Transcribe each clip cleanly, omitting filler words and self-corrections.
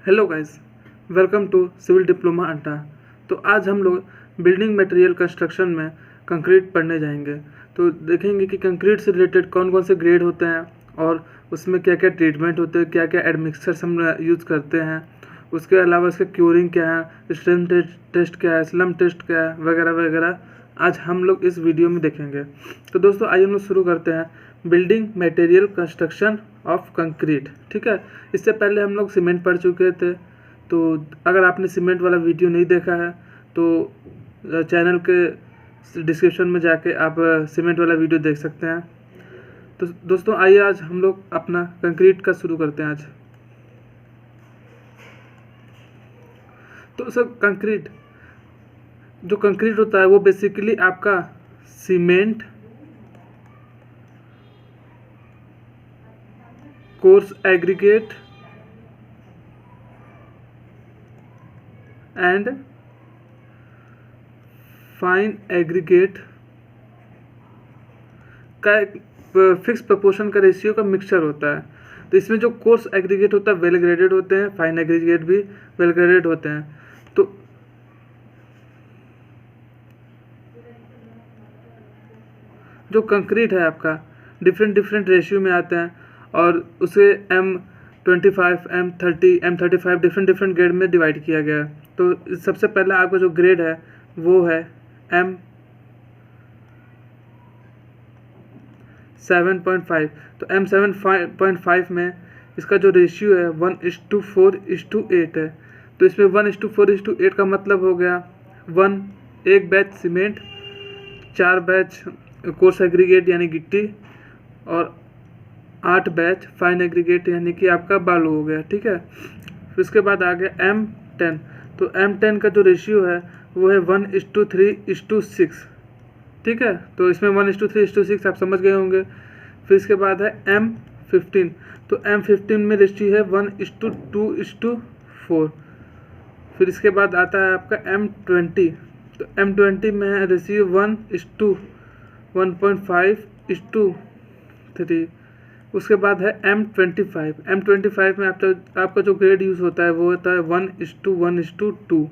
Hello guys, welcome to civil diploma Adda. तो आज हम लोग बिल्डिंग मटेरियल कंस्ट्रक्शन में कंक्रीट पढ़ने जाएंगे। तो देखेंगे कि कंक्रीट से रिलेटेड कौन कौन से ग्रेड होते हैं और उसमें क्या क्या ट्रीटमेंट होते हैं, क्या क्या एडमिक्सर्स हम यूज़ करते हैं, उसके अलावा इसका क्योरिंग क्या है, स्ट्रेंथ टेस्ट क्या है, स्लम टेस्ट क्या है, वगैरह वगैरह आज हम लोग इस वीडियो में देखेंगे। तो दोस्तों आइए हम लोग शुरू करते हैं building material construction of concrete. ठीक है, इससे पहले हम लोग सीमेंट पढ़ चुके थे। तो अगर आपने सीमेंट वाला वीडियो नहीं देखा है तो चैनल के डिस्क्रिप्शन में जाके आप सीमेंट वाला वीडियो देख सकते हैं। तो दोस्तों आइए आज हम लोग अपना कंक्रीट का शुरू करते हैं आज। तो सर कंक्रीट जो कंक्रीट होता है वो बेसिकली आपका cement, coarse aggregate and fine aggregate का एक फिक्स प्रपोर्शन का रेशियो का मिक्सचर होता है। तो इसमें जो कोर्स एग्रीगेट होता है वेल ग्रेडेड होते हैं, फाइन एग्रीगेट भी वेल ग्रेडेड होते हैं। तो जो कंक्रीट है आपका डिफरेंट रेशियो में आते हैं और उसे M25, M30, M35 different grade में डिवाइड किया गया है। तो सबसे पहला आपका जो ग्रेड है वो है M7.5। तो M7.5 में इसका जो रेशियो है 1:4:8 है। तो इसमें 1:4:8 का मतलब हो गया 1 batch cement, 4 batch coarse aggregate यानी गिट्टी और 8 बैच फाइन एग्रीगेट यानी कि आपका बालू हो गया। ठीक है, फिर उसके बाद आ गया M10। तो M10 का जो रेशियो है वो है 1:3:6। ठीक है, तो इसमें 1:3:6 आप समझ गए होंगे। फिर इसके बाद है M15। तो M15 में रेशियो है 1:2:4। फिर इसके बाद आता है आपका M20। तो M20 में है रेशियो 1:1.5:3। उसके बाद है M25 में आपका जो ग्रेड यूज़ होता है वो होता है 1:1:2।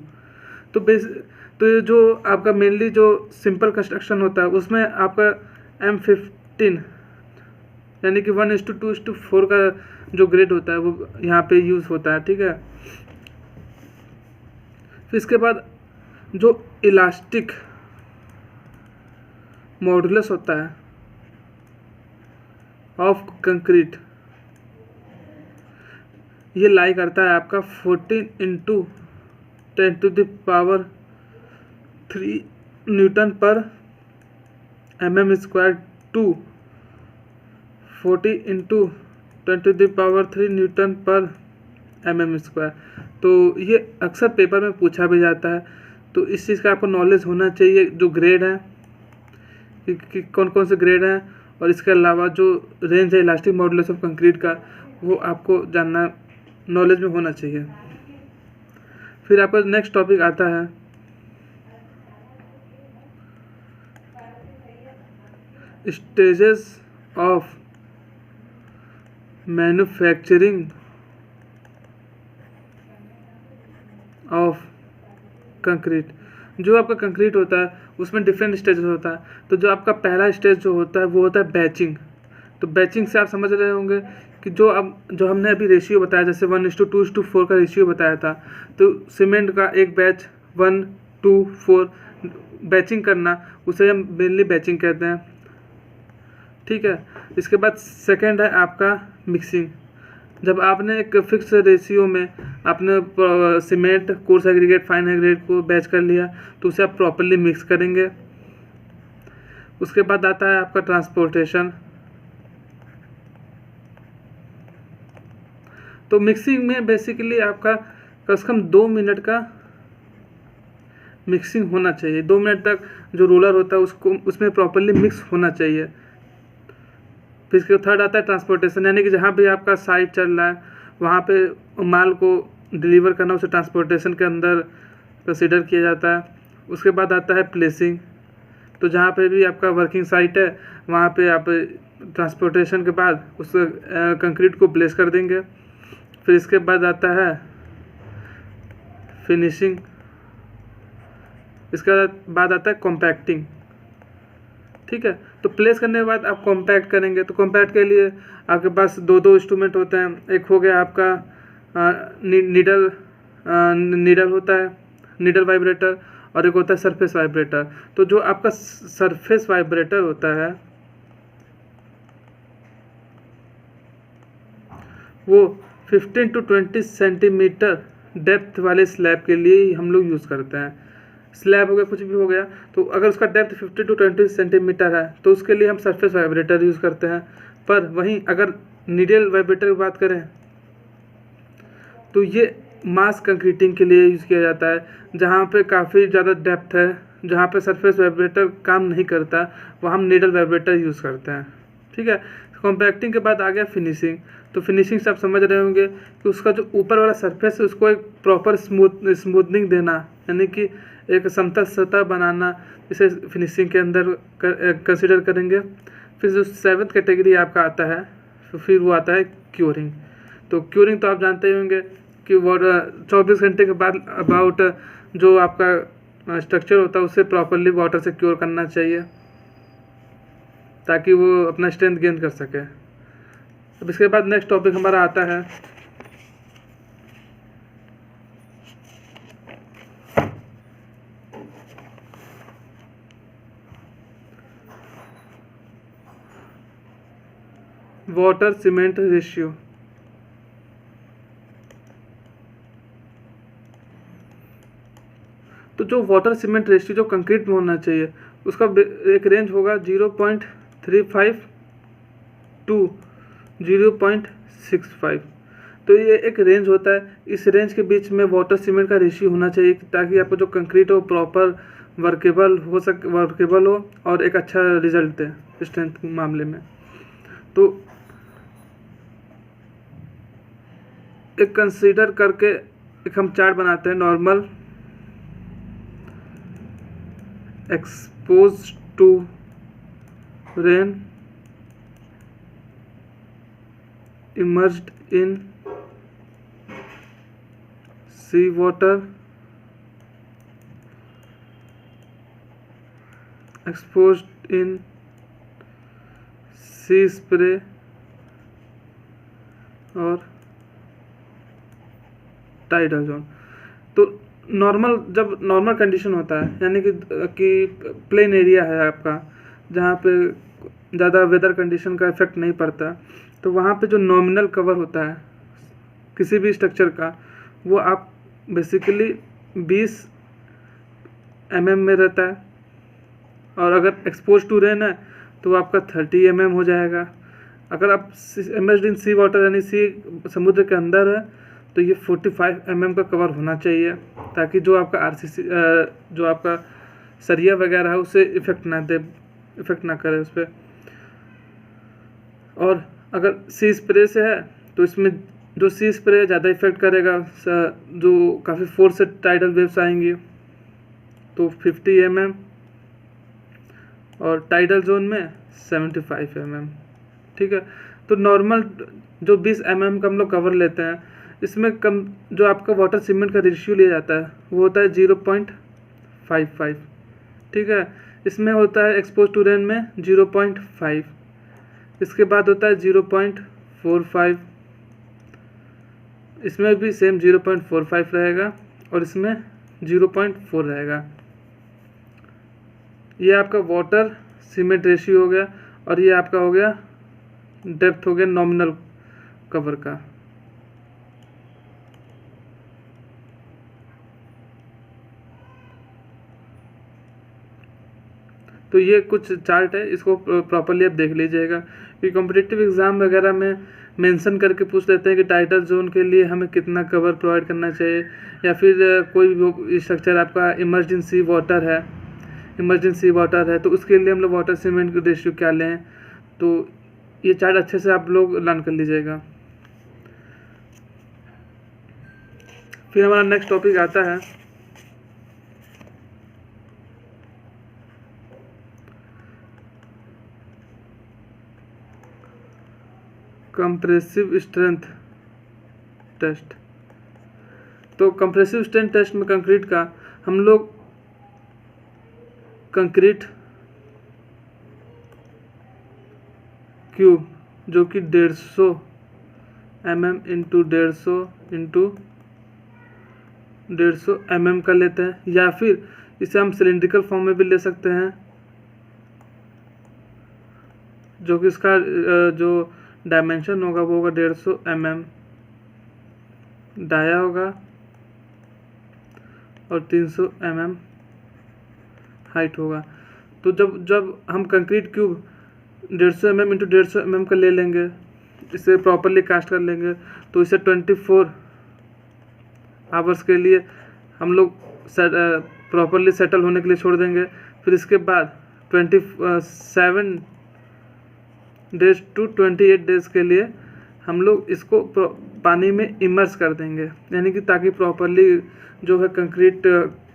तो ये जो आपका मेनली जो सिंपल कंस्ट्रक्शन होता है उसमें आपका M15 यानी कि 1:2:4 का जो ग्रेड होता है वो यहाँ पे यूज़ होता है। ठीक है, फिर इसके बाद जो इलास्टिक मॉडुलस होता है ऑफ कंक्रीट ये लाई करता है आपका 14×10⁻³ न्यूटन पर mm² टू 40×10⁻³ न्यूटन पर mm²। तो ये अक्सर पेपर में पूछा भी जाता है। तो इस चीज़ का आपको नॉलेज होना चाहिए, जो ग्रेड है कि कौन कौन से ग्रेड हैं, और इसके अलावा जो रेंज है इलास्टिक मॉडुलस ऑफ कंक्रीट का वो आपको जानना, नॉलेज में होना चाहिए। फिर आपका नेक्स्ट टॉपिक आता है stages of manufacturing of concrete. जो आपका कंक्रीट होता है उसमें डिफरेंट स्टेजेस होता है। तो जो आपका पहला स्टेज जो होता है वो होता है बैचिंग। तो बैचिंग से आप समझ रहे होंगे कि जो हमने अभी रेशियो बताया, जैसे 1:2:4 का रेशियो बताया था, तो सीमेंट का एक बैच 1:4 बैचिंग करना उसे हम मेनली बैचिंग कहते हैं। ठीक है, इसके बाद सेकेंड है आपका मिक्सिंग। जब आपने एक फिक्स रेशियो में आपने cement, coarse aggregate, fine aggregate को बैच कर लिया तो उसे आप प्रॉपरली मिक्स करेंगे। उसके बाद आता है आपका ट्रांसपोर्टेशन। तो मिक्सिंग में बेसिकली आपका कम से कम 2 मिनट का मिक्सिंग होना चाहिए। 2 मिनट तक जो रोलर होता है उसमें प्रॉपरली मिक्स होना चाहिए। फिर इसके थर्ड आता है ट्रांसपोर्टेशन, यानी कि जहाँ भी आपका साइट चल रहा है वहाँ पे माल को डिलीवर करना उसे ट्रांसपोर्टेशन के अंदर कंसीडर किया जाता है। उसके बाद आता है प्लेसिंग। तो जहाँ पे भी आपका वर्किंग साइट है वहाँ पे आप ट्रांसपोर्टेशन के बाद उस कंक्रीट को प्लेस कर देंगे। फिर इसके बाद आता है फिनिशिंग, इसके बाद आता है कॉम्पैक्टिंग। ठीक है, तो प्लेस करने के बाद आप कॉम्पैक्ट करेंगे। तो कॉम्पैक्ट के लिए आपके पास दो इंस्ट्रूमेंट होते हैं। एक हो गया आपका नीडल होता है, नीडल वाइब्रेटर, और एक होता है सरफेस वाइब्रेटर। तो जो आपका सरफेस वाइब्रेटर होता है वो 15 to 20 सेंटीमीटर डेप्थ वाले स्लैब के लिए हम लोग यूज़ करते हैं। स्लैब हो गया, कुछ भी हो गया, तो अगर उसका डेप्थ 15 to 20 सेंटीमीटर है तो उसके लिए हम सरफेस वाइब्रेटर यूज़ करते हैं। पर वहीं अगर नीडल वाइब्रेटर की बात करें तो ये मास कंक्रीटिंग के लिए यूज़ किया जाता है, जहाँ पे काफ़ी ज़्यादा डेप्थ है, जहाँ पे सरफेस वाइब्रेटर काम नहीं करता, वहाँ हम नीडल वाइब्रेटर यूज़ करते हैं। ठीक है, कॉम्पैक्टिंग के बाद आ गया फिनिशिंग। तो फिनिशिंग से आप समझ रहे होंगे कि उसका जो ऊपर वाला सरफेस है उसको एक प्रॉपर स्मूथनिंग देना, यानी कि एक समतल सतह बनाना, इसे फिनिशिंग के अंदर कंसिडर करेंगे। फिर जो 7th कैटेगरी आपका आता है, फिर वो आता है क्यूरिंग। तो क्यूरिंग तो आप जानते ही होंगे कि वो 24 घंटे के बाद अबाउट जो आपका स्ट्रक्चर होता है उसे प्रॉपरली वाटर से क्योर करना चाहिए ताकि वो अपना स्ट्रेंथ गेन कर सके। अब इसके बाद नेक्स्ट टॉपिक हमारा आता है वाटर सीमेंट रेशियो। तो जो वाटर सीमेंट रेशियो जो कंक्रीट में होना चाहिए उसका एक रेंज होगा 0.35 टू 0.65। तो ये एक रेंज होता है, इस रेंज के बीच में वाटर सीमेंट का रेशियो होना चाहिए ताकि आपको जो कंक्रीट हो प्रॉपर वर्केबल हो और एक अच्छा रिजल्ट दे स्ट्रेंथ के मामले में। तो एक कंसीडर करके एक हम चार्ट बनाते हैं, normal exposed to rain, immersed in sea water, exposed in sea spray और टाइडल जोन। तो जब नॉर्मल कंडीशन होता है यानी कि प्लेन एरिया है आपका जहाँ पे ज़्यादा वेदर कंडीशन का इफेक्ट नहीं पड़ता, तो वहाँ पे जो नॉमिनल कवर होता है किसी भी स्ट्रक्चर का वो आप बेसिकली 20 mm में रहता है, और अगर एक्सपोज टू रेन है तो आपका 30 mm हो जाएगा। अगर आप इमर्स्ड इन सी वाटर यानी समुद्र के अंदर है तो ये 45 mm का कवर होना चाहिए ताकि जो आपका आरसीसी जो आपका सरिया वगैरह है उसे इफेक्ट ना करे उस पर। और अगर सी स्प्रे से है तो इसमें जो सी स्प्रे ज़्यादा इफेक्ट करेगा, जो काफ़ी फोर्स से टाइडल वेव्स आएंगी, तो 50 mm, और टाइडल जोन में 75 mm। ठीक है, तो नॉर्मल जो 20 mm का हम लोग कवर लेते हैं, इसमें कम जो आपका वाटर सीमेंट का रेशियो लिया जाता है वो होता है 0.55। ठीक है, इसमें होता है एक्सपोज टू रेन में 0.5, इसके बाद होता है 0.45, इसमें भी सेम 0.45 रहेगा और इसमें 0.4 रहेगा। ये आपका वाटर सीमेंट रेशियो हो गया, और ये आपका हो गया डेप्थ हो गया नॉमिनल कवर का। तो ये कुछ चार्ट है, इसको प्रॉपरली आप देख लीजिएगा कि कॉम्पिटिटिव एग्ज़ाम वगैरह में मेंशन करके पूछ लेते हैं कि टाइटल जोन के लिए हमें कितना कवर प्रोवाइड करना चाहिए, या फिर कोई भी स्ट्रक्चर आपका इमरजेंसी वाटर है तो उसके लिए हम लोग वाटर सीमेंट का रेशियो क्या लें। तो ये चार्ट अच्छे से आप लोग लर्न कर लीजिएगा। फिर हमारा नेक्स्ट टॉपिक आता है कंप्रेसिव स्ट्रेंथ टेस्ट। तो कंप्रेसिव स्ट्रेंथ टेस्ट में कंक्रीट का हम लोग कंक्रीट क्यूब जो कि 150 mm इंटू 150 mm का लेते हैं, या फिर इसे हम सिलिंड्रिकल फॉर्म में भी ले सकते हैं, जो कि इसका जो डायमेंशन होगा वो होगा 150 mm डाया होगा और 300 mm हाइट होगा। तो जब हम concrete cube 150 mm into 150 mm का ले लेंगे, इसे प्रॉपरली कास्ट कर लेंगे, तो इसे 24 आवर्स के लिए हम लोग प्रॉपरली सेटल होने के लिए छोड़ देंगे। फिर इसके बाद 27 डेज टू 28 डेज के लिए हम लोग इसको पानी में इमर्स कर देंगे, यानी कि ताकि प्रॉपरली जो है कंक्रीट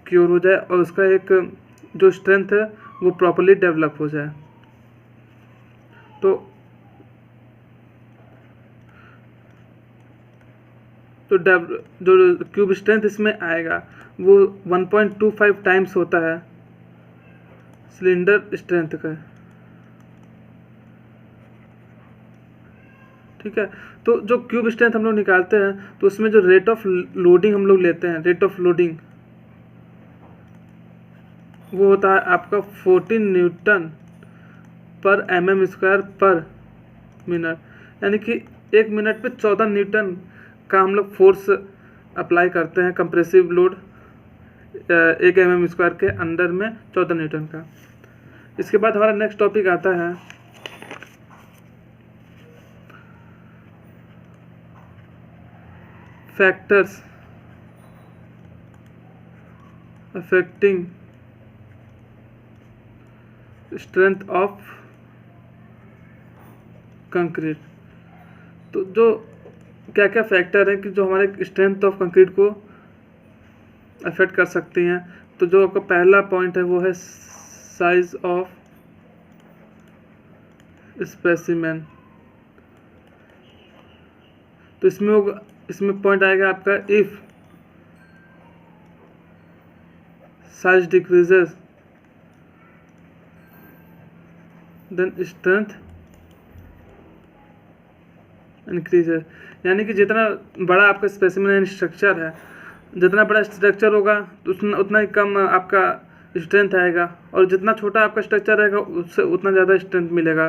क्योर हो जाए और उसका एक जो स्ट्रेंथ है वो प्रॉपरली डेवलप हो जाए। तो जो क्यूब स्ट्रेंथ इसमें आएगा वो 1.25 टाइम्स होता है सिलेंडर स्ट्रेंथ का, ठीक है। तो जो क्यूब स्ट्रेंथ हम लोग निकालते हैं तो उसमें जो रेट ऑफ लोडिंग हम लोग लेते हैं, रेट ऑफ लोडिंग वो होता है आपका 14 न्यूटन पर mm² पर मिनट, यानी कि 1 मिनट पे 14 न्यूटन का हम लोग फोर्स अप्लाई करते हैं, कंप्रेसिव लोड 1 mm² के अंडर में 14 न्यूटन का। इसके बाद हमारा नेक्स्ट टॉपिक आता है factors affecting strength of concrete. तो जो क्या क्या फैक्टर है कि जो हमारे स्ट्रेंथ ऑफ कंक्रीट को अफेक्ट कर सकती हैं। तो जो आपका पहला पॉइंट है वो है साइज ऑफ स्पेसिमेन। तो इसमें पॉइंट आएगा आपका if size decreases then strength increases, यानी कि जितना बड़ा आपका स्पेसिमेन स्ट्रक्चर है, जितना बड़ा स्ट्रक्चर होगा तो उतना ही कम आपका स्ट्रेंथ आएगा, और जितना छोटा आपका स्ट्रक्चर रहेगा उससे उतना ज़्यादा स्ट्रेंथ मिलेगा।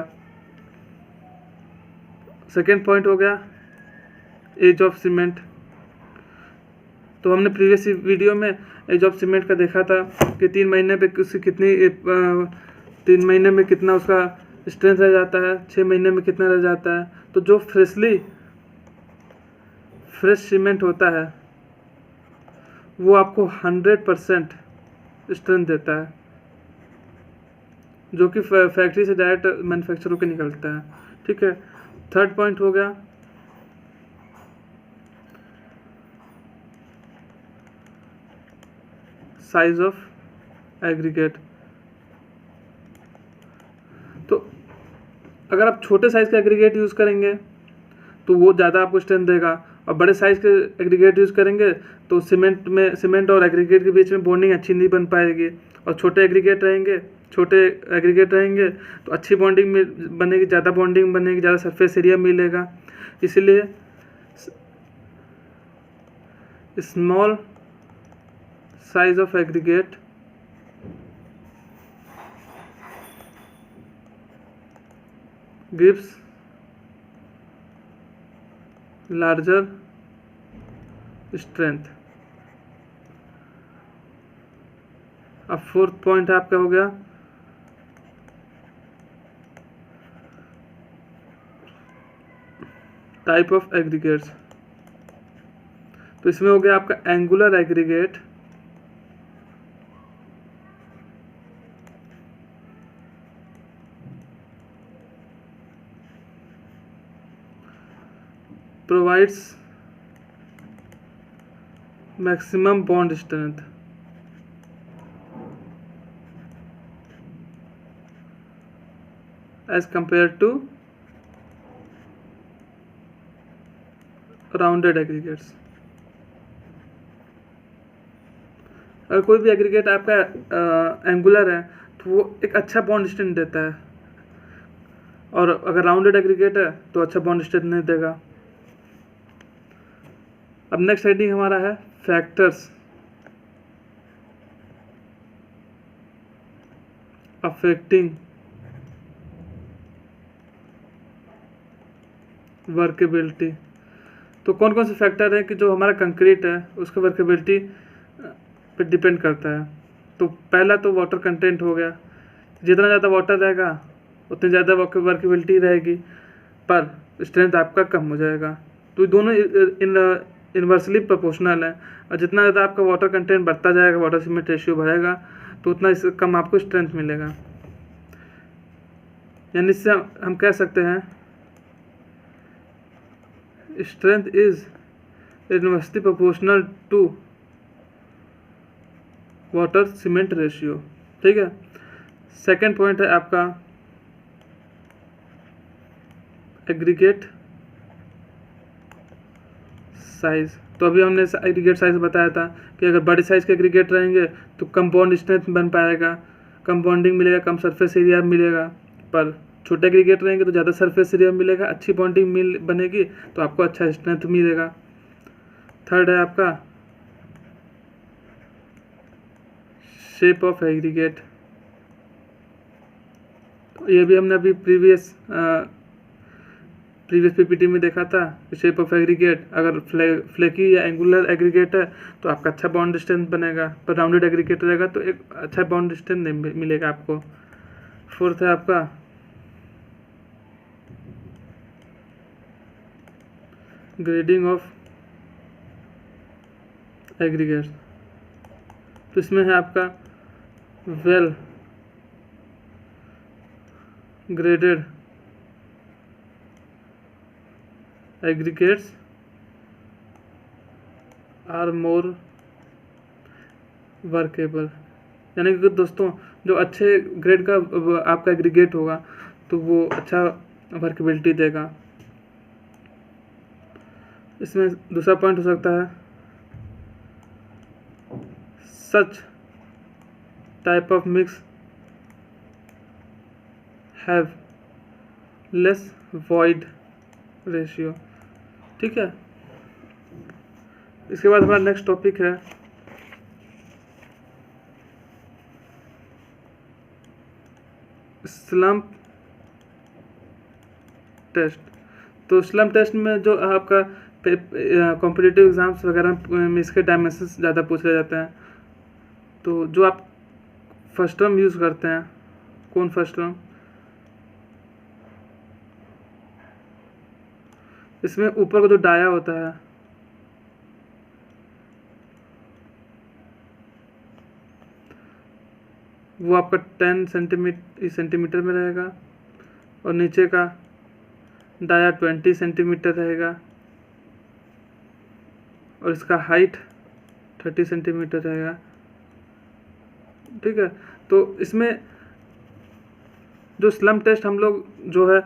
सेकेंड पॉइंट हो गया एज ऑफ सीमेंट। तो हमने प्रीवियस वीडियो में एज ऑफ सीमेंट का देखा था कि 3 महीने पे उसकी कितनी 3 महीने में कितना उसका स्ट्रेंथ रह जाता है, 6 महीने में कितना रह जाता है। तो जो फ्रेश सीमेंट होता है वो आपको 100% स्ट्रेंथ देता है, जो कि फैक्ट्री से डायरेक्ट मैन्युफैक्चर होकर निकलता है, ठीक है। थर्ड पॉइंट हो गया साइज ऑफ एग्रीगेट। तो अगर आप छोटे साइज़ का एग्रीगेट यूज़ करेंगे तो वो ज़्यादा आपको स्ट्रेंथ देगा, और बड़े साइज़ के एग्रीगेट यूज़ करेंगे तो सीमेंट और एग्रीगेट के बीच में बॉन्डिंग अच्छी नहीं बन पाएगी, और छोटे एग्रीगेट रहेंगे तो अच्छी बॉन्डिंग बनेगी, ज़्यादा बॉन्डिंग बनेगी, ज़्यादा सरफेस एरिया मिलेगा। इसलिए small size of aggregate gives larger strength. अब फोर्थ पॉइंट आपका हो गया टाइप ऑफ एग्रीगेट्स। तो इसमें हो गया आपका angular aggregate, provides maximum bond strength, as compared to rounded aggregates। अगर कोई भी एग्रीगेट आपका एंगुलर है तो वो एक अच्छा बॉन्ड स्ट्रेंथ देता है, और अगर राउंडेड एग्रीगेट है तो अच्छा बॉन्ड स्ट्रेंथ नहीं देगा। अब नेक्स्ट हेडिंग हमारा है फैक्टर्स अफेक्टिंग वर्केबिलिटी। तो कौन कौन से फैक्टर हैं कि जो हमारा कंक्रीट है उसके वर्केबिलिटी पे डिपेंड करता है। तो पहला तो वाटर कंटेंट हो गया, जितना ज़्यादा वाटर रहेगा उतनी ज़्यादा वर्केबिलिटी रहेगी, पर स्ट्रेंथ आपका कम हो जाएगा। तो दोनों इन्वर्सली प्रोपोर्शनल है, और जितना ज़्यादा आपका वाटर कंटेंट बढ़ता जाएगा, वाटर सीमेंट रेशियो बढ़ेगा, तो उतना इससे कम आपको स्ट्रेंथ मिलेगा। यानी इससे हम कह सकते हैं strength is inversely proportional to water cement ratio. ठीक है। सेकेंड पॉइंट है आपका एग्रीगेट साइज। तो अभी हमने एग्रीगेट साइज बताया था कि अगर बड़े साइज के एग्रीगेट रहेंगे तो कम बॉन्ड स्ट्रेंथ बन पाएगा, कम बॉन्डिंग मिलेगा, कम सरफेस एरिया मिलेगा। पर छोटे एग्रीगेट रहेंगे तो ज़्यादा सरफेस एरिया मिलेगा, अच्छी बॉन्डिंग बनेगी, तो आपको अच्छा स्ट्रेंथ मिलेगा। थर्ड है आपका शेप ऑफ एग्रीगेट। ये भी हमने अभी प्रीवियस पीपीटी में देखा था। शेप ऑफ एग्रीगेट अगर फ्लेकी या एंगुलर एग्रीगेट है तो आपका अच्छा बॉन्ड स्ट्रेंथ बनेगा, पर राउंडेड एग्रीगेट रहेगा तो एक अच्छा बॉन्ड स्ट्रेंथ नहीं मिलेगा आपको। फोर्थ है आपका ग्रेडिंग ऑफ एग्रीगेट। तो इसमें है आपका well graded aggregates are more workable. यानी कि दोस्तों जो अच्छे ग्रेड का आपका एग्रीगेट होगा तो वो अच्छा वर्केबिलिटी देगा। इसमें दूसरा पॉइंट हो सकता है such type of mix have less void ratio. ठीक है। इसके बाद हमारा नेक्स्ट टॉपिक है स्लम्प टेस्ट। तो स्लम्प टेस्ट में जो आपका कॉम्पिटिटिव एग्जाम्स वगैरह में इसके डायमेंशंस ज़्यादा पूछे जाते हैं। तो जो आप फर्स्ट टर्म यूज़ करते हैं, कौन फर्स्ट टर्म, इसमें ऊपर का जो डाया होता है वो आपका 10 सेंटीमीटर में रहेगा, और नीचे का डाया 20 सेंटीमीटर रहेगा, और इसका हाइट 30 सेंटीमीटर रहेगा। ठीक है। तो इसमें जो स्लम्प टेस्ट हम लोग जो है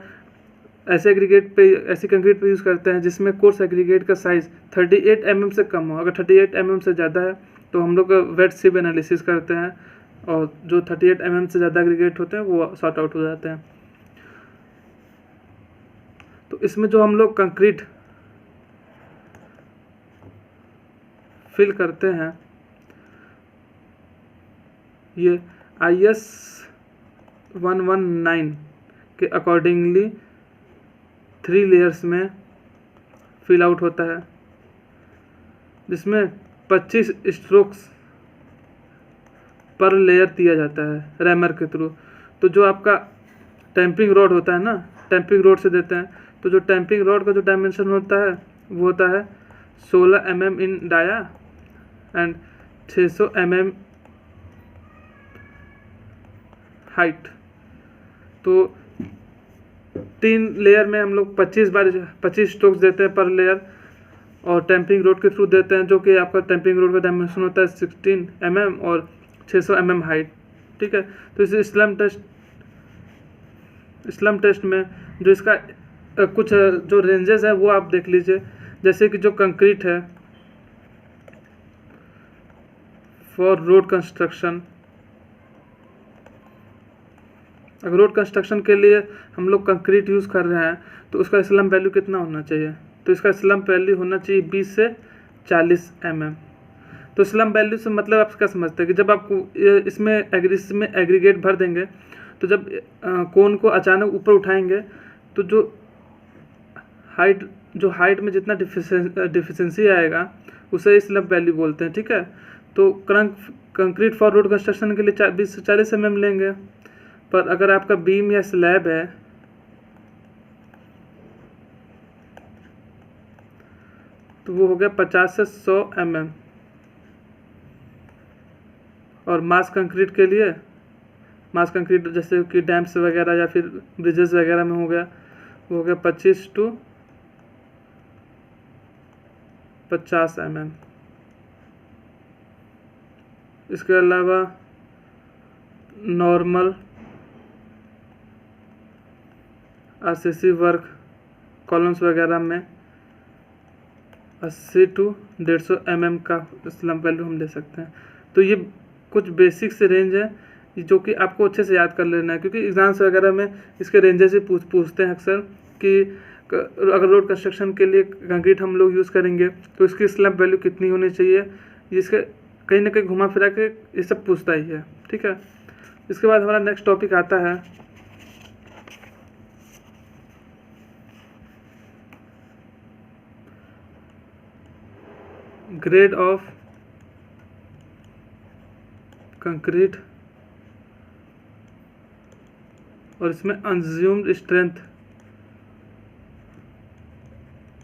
ऐसे एग्रीगेट पे, ऐसी कंक्रीट पे यूज़ करते हैं जिसमें कोर्स एग्रीगेट का साइज़ 38 mm से कम हो। अगर 38 mm से ज़्यादा है तो हम लोग वेट सिप एनालिसिस करते हैं, और जो 38 mm से ज़्यादा एग्रीगेट होते हैं वो सॉर्ट आउट हो जाते हैं। तो इसमें जो हम लोग कंक्रीट फिल करते हैं ये IS 119 के अकॉर्डिंगली 3 लेयर्स में फिल आउट होता है, जिसमें 25 स्ट्रोक्स पर लेयर दिया जाता है रैमर के थ्रू। तो जो आपका टैंपिंग रॉड होता है ना, टैंपिंग रॉड से देते हैं। तो जो टैंपिंग रॉड का जो डायमेंशन होता है वो होता है 16 mm in dia and 600 mm height. तो 3 लेयर में हम लोग 25 स्ट्रोक्स देते हैं पर लेयर, और टैंपिंग रोड के थ्रू देते हैं, जो कि आपका टैंपिंग रोड का डायमेंशन होता है 16 mm और 600 mm हाइट। ठीक है। तो इस स्लम्प टेस्ट में जो इसका कुछ जो रेंजेस है वो आप देख लीजिए। जैसे कि जो कंक्रीट है फॉर रोड कंस्ट्रक्शन, अगर रोड कंस्ट्रक्शन के लिए हम लोग कंक्रीट यूज़ कर रहे हैं तो उसका स्लम्प वैल्यू कितना होना चाहिए? तो इसका स्लम्प वैल्यू होना चाहिए 20 से 40 mm। तो स्लम्प वैल्यू से मतलब आप क्या समझते हैं कि जब आपको इसमें एग्रीगेट भर देंगे तो जब कोन को अचानक ऊपर उठाएंगे तो जो हाइट में जितना डिफिशेंसी आएगा उसे स्लम्प वैल्यू बोलते हैं, ठीक है। तो कंक्रीट फॉर रोड कंस्ट्रक्शन के लिए 20 से 40 mm लेंगे, पर अगर आपका बीम या स्लैब है तो वो हो गया 50 से 100 mm। और मास कंक्रीट के लिए, मास कंक्रीट जैसे कि डैम्स वगैरह या फिर ब्रिजेस वगैरह में हो गया, वो हो गया 25 to 50 mm। इसके अलावा नॉर्मल आरसीसी वर्क कॉलम्स वगैरह में 80 to 150 mm का स्लम्प वैल्यू हम ले सकते हैं। तो ये कुछ बेसिक से रेंज है जो कि आपको अच्छे से याद कर लेना है, क्योंकि एग्जाम्स वगैरह में इसके रेंजेस ही पूछते हैं अक्सर कि अगर रोड कंस्ट्रक्शन के लिए कंक्रीट हम लोग यूज़ करेंगे तो इसकी स्लम्प वैल्यू कितनी होनी चाहिए, इसके कहीं ना कहीं घुमा फिरा के ये सब पूछता ही है, ठीक है। इसके बाद हमारा नेक्स्ट टॉपिक आता है ग्रेड ऑफ कंक्रीट, और इसमें अनज्यूम्ड स्ट्रेंथ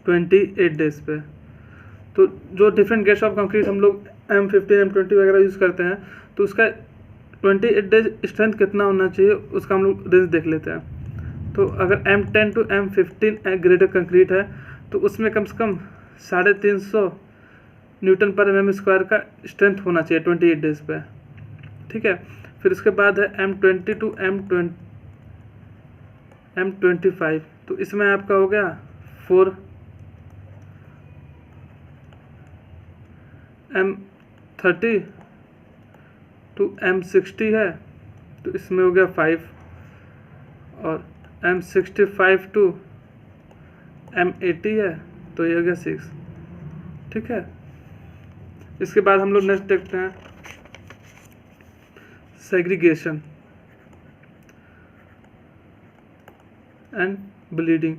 28 डेज पे। तो जो डिफरेंट ग्रेड्स ऑफ कंक्रीट हम लोग M15 M20 वगैरह यूज़ करते हैं तो उसका 28 डेज स्ट्रेंथ कितना होना चाहिए उसका हम लोग रेंज देख लेते हैं। तो अगर M10 to M15 grade concrete है तो उसमें कम से कम 350 न्यूटन पर mm² का स्ट्रेंथ होना चाहिए 28 डेज पे, ठीक है। फिर उसके बाद है M20 to M25, तो इसमें आपका हो गया 4, M30 to M60 है तो इसमें हो गया 5, और M65 to M80 है तो ये हो गया 6, ठीक है। इसके बाद हम लोग नेक्स्ट देखते हैं सेग्रीगेशन एंड ब्लीडिंग।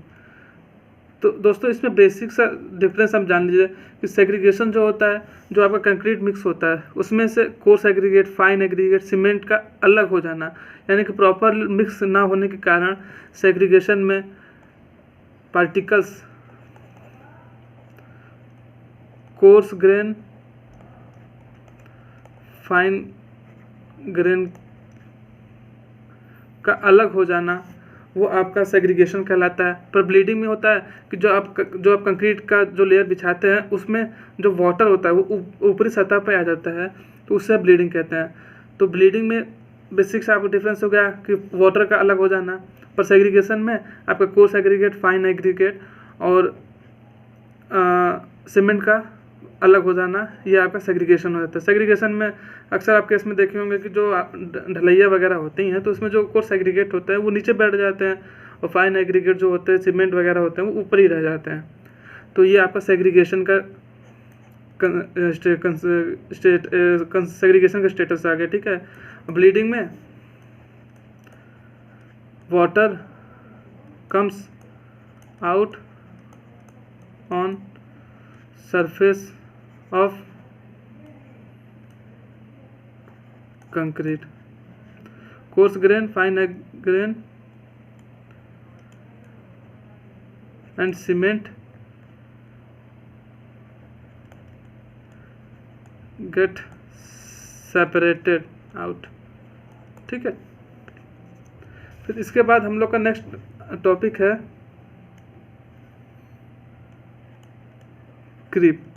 तो दोस्तों इसमें बेसिक सा डिफरेंस हम जान लीजिए कि सेग्रीगेशन जो होता है, जो आपका कंक्रीट मिक्स होता है उसमें से coarse aggregate, fine aggregate, cement का अलग हो जाना, यानी कि प्रॉपर मिक्स ना होने के कारण सेग्रीगेशन में particles coarse grain, fine grain का अलग हो जाना वो आपका सेग्रीगेशन कहलाता है। पर ब्लीडिंग में होता है कि जो आप कंक्रीट का जो लेयर बिछाते हैं उसमें जो वाटर होता है वो ऊपरी सतह पर आ जाता है तो उससे ब्लीडिंग कहते हैं। तो ब्लीडिंग में बेसिक से आपको डिफरेंस हो गया कि वाटर का अलग हो जाना, पर सेग्रीगेशन में आपका कोर्स एग्रीगेट, फाइन एग्रीगेट और सीमेंट का अलग हो जाना, ये आपका सेग्रीगेशन हो जाता है। सेग्रीगेशन में अक्सर आप केस में देखे होंगे कि जो ढलैया वगैरह होती हैं तो उसमें जो कोर्स एग्रीगेट होता है वो नीचे बैठ जाते हैं और फाइन एग्रीगेट जो होते हैं, सीमेंट वगैरह होते हैं, वो ऊपर ही रह जाते हैं। तो ये आपका सेग्रीगेशन का सेग्रीगेशन का स्टेटस आ गया, ठीक है। ब्लीडिंग में water comes out on surface of concrete, coarse grain, fine grain and cement get separated out, ठीक है। फिर इसके बाद हम लोग का नेक्स्ट टॉपिक है क्रीप।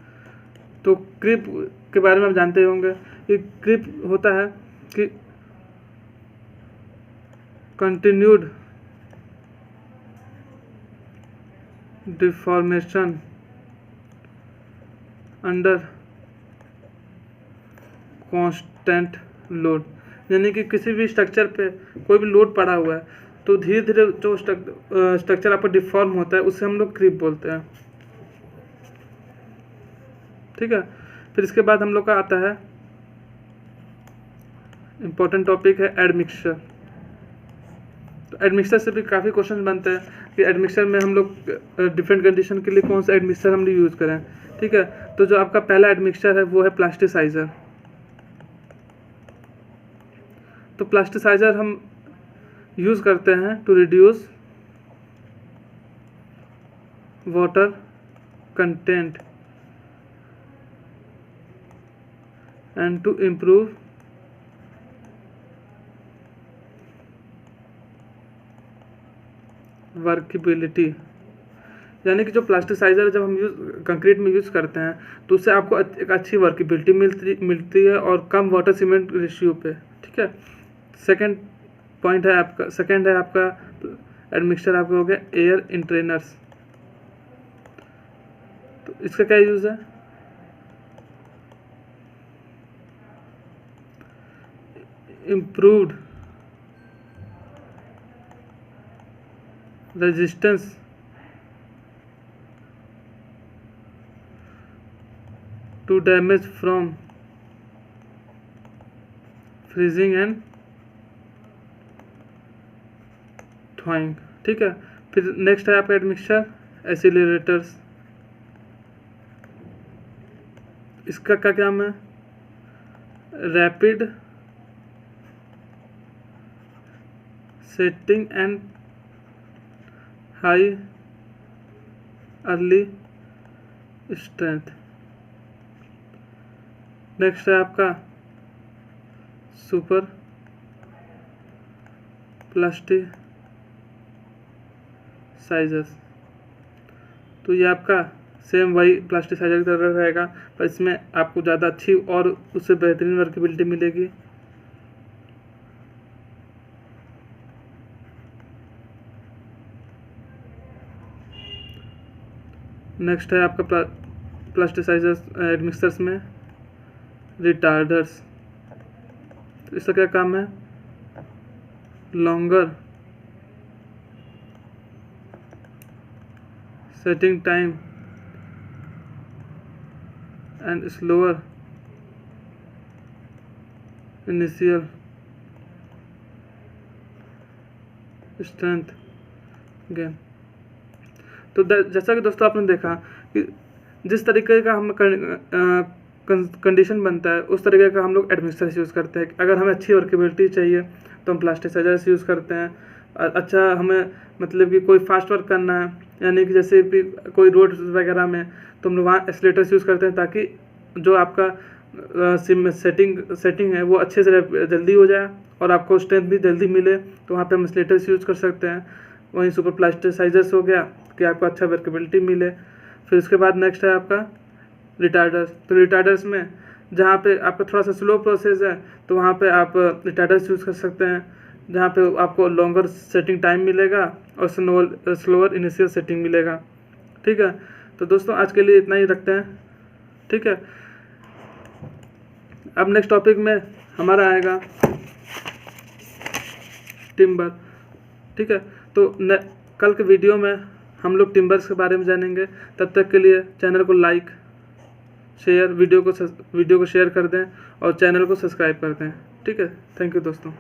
तो क्रीप के बारे में आप जानते होंगे। ये क्रीप होता है कि continued deformation under constant load, यानी कि किसी भी स्ट्रक्चर पे कोई भी लोड पड़ा हुआ है तो धीरे धीरे जो स्ट्रक्चर आपका डिफॉर्म होता है उसे हम लोग क्रीप बोलते हैं। ठीक है, फिर इसके बाद हम लोग का आता है इम्पोर्टेंट टॉपिक है एडमिक्सचर। तो एडमिक्सचर से भी काफ़ी क्वेश्चन बनते हैं कि एडमिक्सचर में हम लोग डिफरेंट कंडीशन के लिए कौन सा एडमिक्सचर हम लोग यूज़ करें। ठीक है, तो जो आपका पहला एडमिक्सचर है वो है प्लास्टिसाइजर। तो प्लास्टिसाइजर हम यूज़ करते हैं to reduce water content and to improve workability, यानी कि जो प्लास्टिसाइजर जब हम कंक्रीट में यूज़ करते हैं तो उससे आपको एक अच्छी वर्केबिलिटी मिलती है और कम वाटर सीमेंट रेशियो पे। ठीक है, सेकंड है आपका एडमिक्सचर आपका हो गया एयर इंट्रेनर्स। तो इसका क्या यूज़ है, improved resistance to damage from freezing and thawing. ठीक है, फिर नेक्स्ट है आपका एडमिक्सचर एसिलरेटर्स। इसका क्या काम है, rapid setting and high early strength. Next है आपका सुपर प्लास्टिसाइजर्स। तो ये आपका सेम वही प्लास्टिसाइजर की तरह रहेगा, पर इसमें आपको ज़्यादा अच्छी और उससे बेहतरीन वर्केबिलिटी मिलेगी। नेक्स्ट है आपका प्लास्टिसाइजर्स एडमिक्सचर्स में रिटार्डर्स। तो इसका क्या काम है, longer setting time and slower initial strength gain. तो जैसा कि दोस्तों आपने देखा कि जिस तरीके का हम कंडीशन बनता है उस तरीके का हम लोग एडमिक्सचर यूज़ करते हैं। अगर हमें अच्छी वर्केबिलिटी चाहिए तो हम प्लास्टिसाइजर यूज़ करते हैं। अच्छा हमें मतलब कि कोई फास्ट वर्क करना है, यानी कि जैसे भी कोई रोड वगैरह में, तो हम लोग वहाँ एस्केलेटर्स यूज़ करते हैं ताकि जो आपका सेटिंग है वो अच्छे से जल्दी हो जाए और आपको स्ट्रेंथ भी जल्दी मिले, तो वहाँ पे हम एस्केलेटर्स यूज़ कर सकते हैं। वहीं सुपर प्लास्टिसाइजर्स हो गया कि आपको अच्छा वर्केबिलिटी मिले। फिर उसके बाद नेक्स्ट है आपका रिटार्डर्स। तो रिटार्डर्स में जहाँ पे आपका थोड़ा सा स्लो प्रोसेस है तो वहाँ पे आप रिटार्डर्स यूज़ कर सकते हैं, जहाँ पे आपको लॉन्गर सेटिंग टाइम मिलेगा और स्लोअर इनिशियल सेटिंग मिलेगा। ठीक है, तो दोस्तों आज के लिए इतना ही रखते हैं। ठीक है, अब नेक्स्ट टॉपिक में हमारा आएगा टिम्बर। ठीक है, तो कल के वीडियो में हम लोग टिम्बर्स के बारे में जानेंगे। तब तक के लिए चैनल को लाइक शेयर, वीडियो को शेयर कर दें और चैनल को सब्सक्राइब कर दें। ठीक है, थैंक यू दोस्तों।